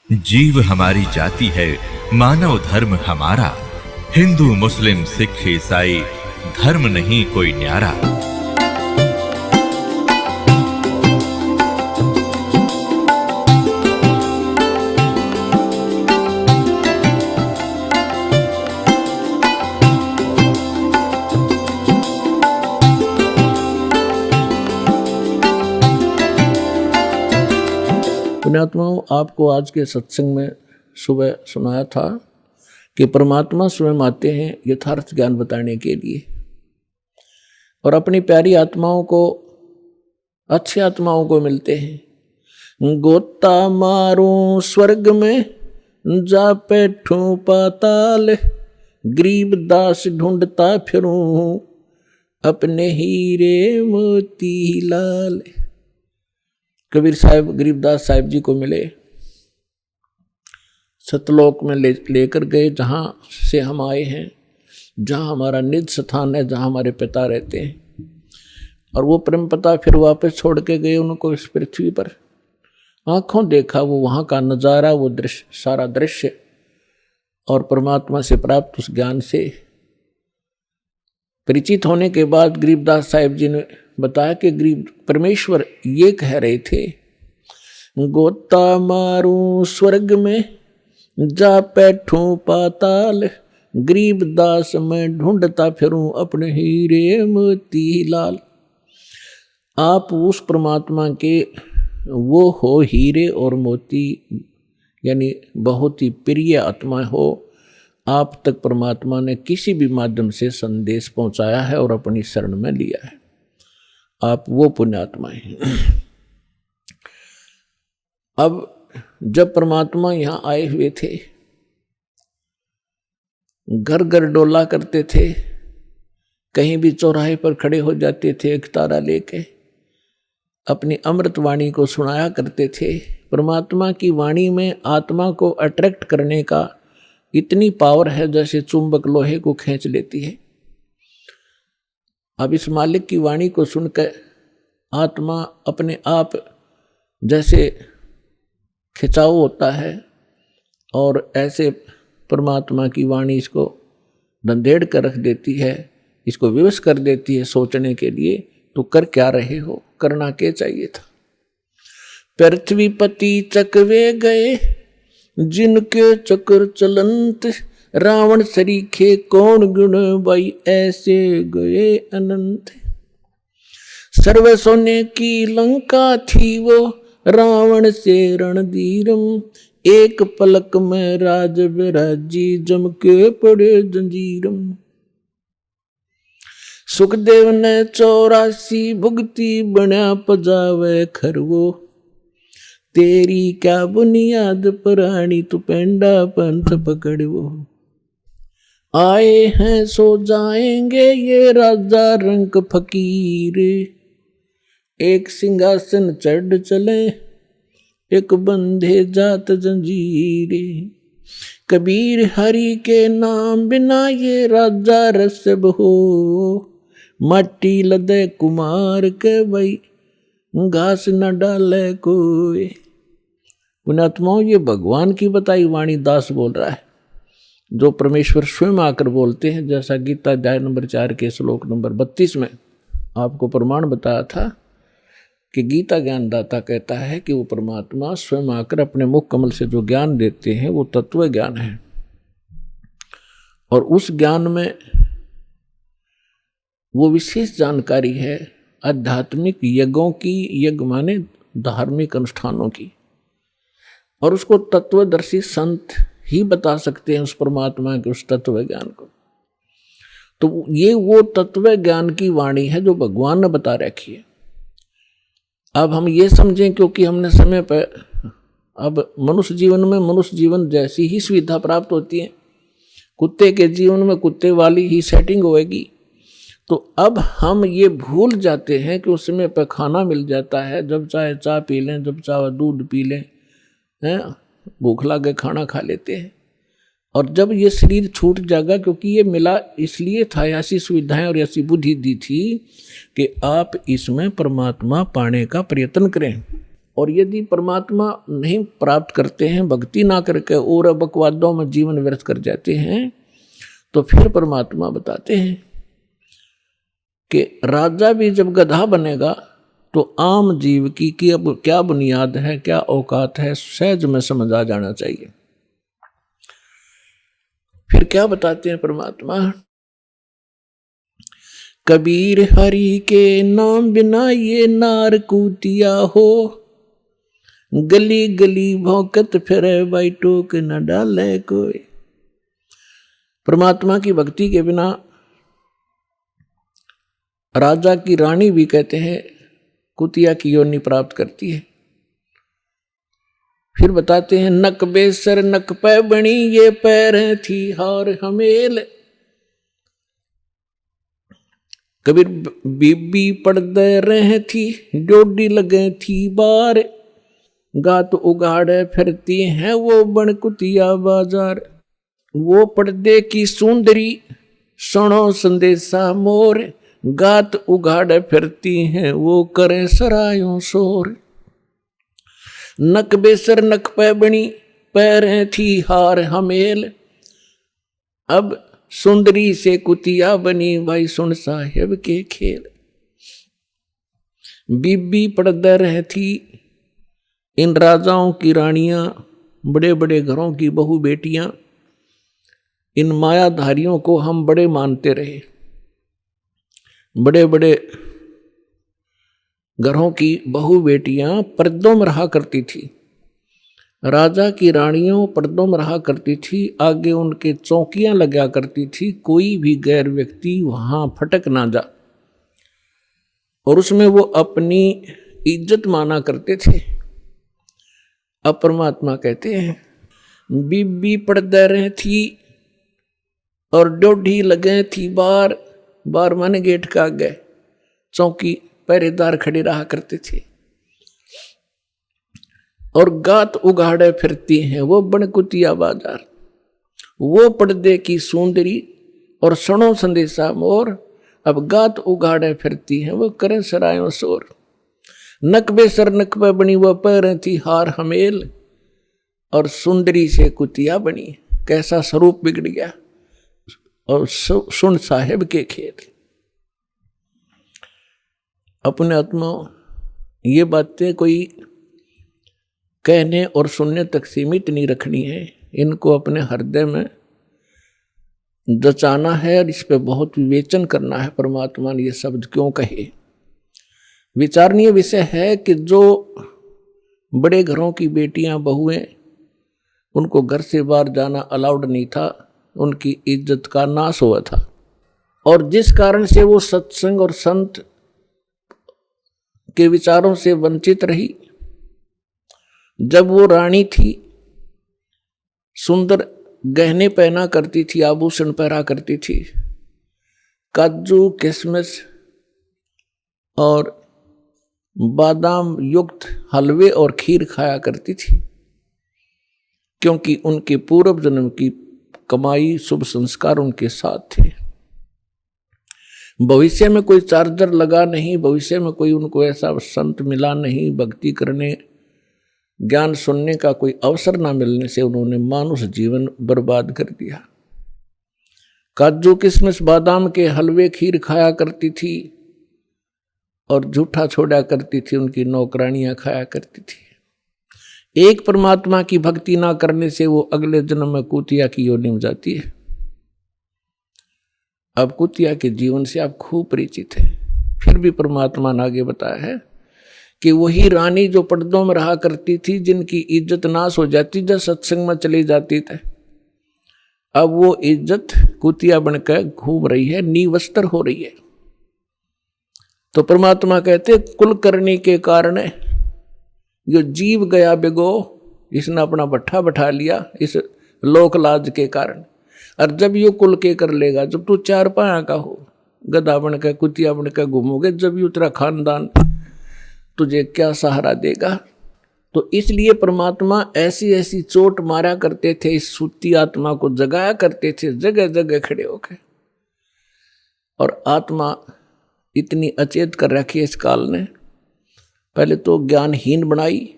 जीव हमारी जाति है, मानव धर्म हमारा। हिंदू मुस्लिम सिख ईसाई धर्म नहीं कोई न्यारा। पुण्यात्माओं, आपको आज के सत्संग में सुबह सुनाया था कि परमात्मा स्वयं आते हैं यथार्थ ज्ञान बताने के लिए और अपनी प्यारी आत्माओं को, अच्छी आत्माओं को मिलते हैं। गोता मारूं स्वर्ग में, जा बैठूं पाताल, गरीब दास ढूंढता फिरूं अपने हीरे मोती लाल। कबीर साहब गरीबदास साहिब जी को मिले, सतलोक में लेकर गए, जहाँ से हम आए हैं, जहाँ हमारा निज स्थान है, जहाँ हमारे पिता रहते हैं। और वो प्रेम पिता फिर वापस छोड़ के गए उनको इस पृथ्वी पर। आँखों देखा वो वहाँ का नज़ारा, वो दृश्य, सारा दृश्य, और परमात्मा से प्राप्त उस ज्ञान से परिचित होने के बाद गरीबदास साहिब जी ने बताया कि गरीब परमेश्वर ये कह रहे थे, गोता मारूं स्वर्ग में, जा बैठूं पाताल, गरीब दास मैं ढूंढता फिरूं अपने हीरे मोती लाल। आप उस परमात्मा के वो हो हीरे और मोती, यानी बहुत ही प्रिय आत्मा हो। आप तक परमात्मा ने किसी भी माध्यम से संदेश पहुंचाया है और अपनी शरण में लिया है। आप वो पुण्यात्मा हैं। अब जब परमात्मा यहाँ आए हुए थे, घर घर डोला करते थे, कहीं भी चौराहे पर खड़े हो जाते थे, एक तारा लेके अपनी अमृत वाणी को सुनाया करते थे। परमात्मा की वाणी में आत्मा को अट्रैक्ट करने का इतनी पावर है जैसे चुंबक लोहे को खींच लेती है। अब इस मालिक की वाणी को सुनकर आत्मा अपने आप जैसे खिंचाव होता है, और ऐसे परमात्मा की वाणी इसको धंधेड़ कर रख देती है, इसको विवश कर देती है सोचने के लिए। तो कर क्या रहे हो, करना क्या चाहिए था। पृथ्वीपति चकवे गए, जिनके चक्र चलंत, रावण सरीखे कौन गुण बाई, ऐसे गए अनंत। सर्व सोने की लंका थी वो, रावण से रणधीरम, एक पलक में राज विराजी, जम के पड़े जंजीरम। सुखदेव ने 84 भुगती, बना पजावे खरवो, तेरी क्या बुनियाद पुरानी, तू पेंडा पंथ पकड़वो। आए हैं सो जाएंगे ये राजा रंग फकीर, एक सिंहासन चढ़ चले, एक बंधे जात जंजीरे। कबीर हरि के नाम बिना ये राजा रसब हो, माटी लदे कुमार के भाई, घास न डाले कोई। पुण्यात्माओं, ये भगवान की बताई वाणी दास बोल रहा है, जो परमेश्वर स्वयं आकर बोलते हैं। जैसा गीता अध्याय नंबर 4 के श्लोक नंबर 32 में आपको प्रमाण बताया था कि गीता ज्ञानदाता कहता है कि वो परमात्मा स्वयं आकर अपने मुख कमल से जो ज्ञान देते हैं वो तत्व ज्ञान है। और उस ज्ञान में वो विशेष जानकारी है आध्यात्मिक यज्ञों की, यज्ञ माने धार्मिक अनुष्ठानों की, और उसको तत्वदर्शी संत ही बता सकते हैं उस परमात्मा के उस तत्व ज्ञान को। तो ये वो तत्व ज्ञान की वाणी है जो भगवान ने बता रखी है। अब हम ये समझें, क्योंकि हमने समय पर, अब मनुष्य जीवन में मनुष्य जीवन जैसी ही सुविधा प्राप्त होती है, कुत्ते के जीवन में कुत्ते वाली ही सेटिंग होएगी। तो अब हम ये भूल जाते हैं कि उस समय पर खाना मिल जाता है, जब चाहे चाय पी लें, जब चाहे दूध पी लें, हैं, भूख लगे खाना खा लेते हैं। और जब ये शरीर छूट जाएगा, क्योंकि ये मिला इसलिए था, ऐसी सुविधाएं और ऐसी बुद्धि दी थी कि आप इसमें परमात्मा पाने का प्रयत्न करें। और यदि परमात्मा नहीं प्राप्त करते हैं, भक्ति ना करके और बकवादों में जीवन व्यर्थ कर जाते हैं, तो फिर परमात्मा बताते हैं कि राजा भी जब गधा बनेगा तो आम जीव की अब क्या बुनियाद है, क्या औकात है, सहज में समझ आ जाना चाहिए। फिर क्या बताते हैं परमात्मा, कबीर हरि के नाम बिना ये नार कूतिया हो, गली गली भौंकत फिरे भाई टोक न डाले कोई। परमात्मा की भक्ति के बिना राजा की रानी भी कहते हैं कुतिया की योनि प्राप्त करती है। फिर बताते हैं, नक बेसर नक पै बणी ये पैर थी हार हमेल। कबीर बीबी पड़दे रह थी डोडी लगे थी बार, गात उगाड़े फिरती हैं वो बन कुतिया बाजार। वो पर्दे की सुंदरी सुनो संदेशा मोर, गात उगाड़े फिरती हैं वो करे सरायों शोर। नक बेसर नक पै बणी पैरें थी हार हमेल, अब सुंदरी से कुतिया बनी भाई सुन साहेब के खेल। बीबी पर्दे रह थी, इन राजाओं की रानियां, बड़े बड़े घरों की बहु बेटियां, इन मायाधारियों को हम बड़े मानते रहे। बड़े बड़े घरों की बहु बेटियां पर्दों में रहा करती थी, राजा की रानियों पर्दों में रहा करती थी, आगे उनके चौकियां लगा करती थी, कोई भी गैर व्यक्ति वहां फटक ना जा, और उसमें वो अपनी इज्जत माना करते थे। अब परमात्मा कहते हैं, बीबी पर्दे रह थी और डोढ़ी लगे थी बार, बार माने गेट का आगे चौकी पहरेदार खड़े रहा करते थे, और गात उगाड़े फिरती हैं वो बनकुतिया बाजार। वो पर्दे की सुंदरी और सणो संदेशा मोर, अब गात उगाड़े फिरती हैं वो करें सरायों शोर। नक बेसर नक पे बनी वो पैर थी हार हमेल, और सुंदरी से कुतिया बनी, कैसा स्वरूप बिगड़ गया, और सुन साहेब के खेल। अपने आत्मा ये बातें कोई कहने और सुनने तक सीमित नहीं रखनी है, इनको अपने हृदय में जचाना है और इस पे बहुत विवेचन करना है। परमात्मा ने ये शब्द क्यों कहे? विचारणीय विषय है कि जो बड़े घरों की बेटियां बहुएं, उनको घर से बाहर जाना अलाउड नहीं था, उनकी इज्जत का नाश हुआ था, और जिस कारण से वो सत्संग और संत के विचारों से वंचित रही। जब वो रानी थी, सुंदर गहने पहना करती थी, आभूषण पहना करती थी, काजू किशमिश और बादाम युक्त हलवे और खीर खाया करती थी, क्योंकि उनके पूर्व जन्म की कमाई शुभ संस्कार उनके साथ थे। भविष्य में कोई चार्जर लगा नहीं, भविष्य में कोई उनको ऐसा संत मिला नहीं, भक्ति करने ज्ञान सुनने का कोई अवसर ना मिलने से उन्होंने मानुष जीवन बर्बाद कर दिया। काजू किशमिश बादाम के हलवे खीर खाया करती थी और झूठा छोड़ा करती थी, उनकी नौकरानियां खाया करती थी। एक परमात्मा की भक्ति ना करने से वो अगले जन्म में कुतिया की योनि में जाती है। अब कुतिया के जीवन से आप खूब परिचित हैं, फिर भी परमात्मा ने आगे बताया है कि वही रानी जो पर्दों में रहा करती थी, जिनकी इज्जत नाश हो जाती जब सत्संग में चली जाती थी, अब वो इज्जत कुतिया बनकर घूम रही है, निवस्त्र हो रही है। तो परमात्मा कहते कुलकर्णी के कारण जो जीव गया बिगो, इसने अपना भट्ठा बैठा लिया इस लोक लाज के कारण। और जब ये कुल के कर लेगा, जब तू चार पाया का हो, गधा बनकर कुतिया बनकर घूमोगे, जब ये तेरा खानदान तुझे क्या सहारा देगा? तो इसलिए परमात्मा ऐसी ऐसी चोट मारा करते थे, इस सूती आत्मा को जगाया करते थे जगह जगह खड़े होकर। और आत्मा इतनी अचेत कर रखी है इस काल ने, पहले तो ज्ञानहीन बनाई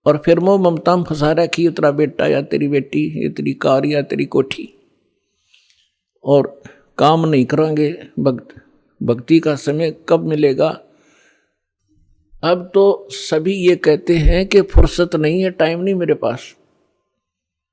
और फिर मोह ममता में फंसा रखी, ये तेरा बेटा या तेरी बेटी, ये तेरी कार या तेरी कोठी, और काम नहीं करेंगे। भक्ति का समय कब मिलेगा? अब तो सभी ये कहते हैं कि फुर्सत नहीं है, टाइम नहीं मेरे पास।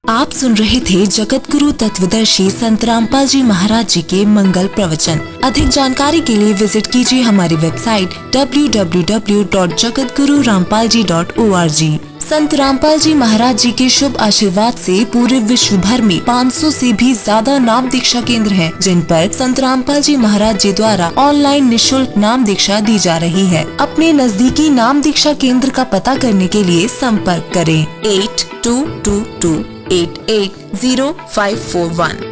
आप सुन रहे थे जगत गुरु तत्वदर्शी संत रामपाल जी महाराज जी के मंगल प्रवचन। अधिक जानकारी के लिए विजिट कीजिए हमारी वेबसाइट www.jagatgururampalji.org। संत रामपाल जी महाराज जी के शुभ आशीर्वाद से पूरे विश्व भर में 500 से भी ज्यादा नाम दीक्षा केंद्र हैं, जिन पर संत रामपाल जी महाराज जी द्वारा ऑनलाइन निशुल्क नाम दीक्षा दी जा रही है। अपने नजदीकी नाम दीक्षा केंद्र का पता करने के लिए संपर्क करें 8222880541।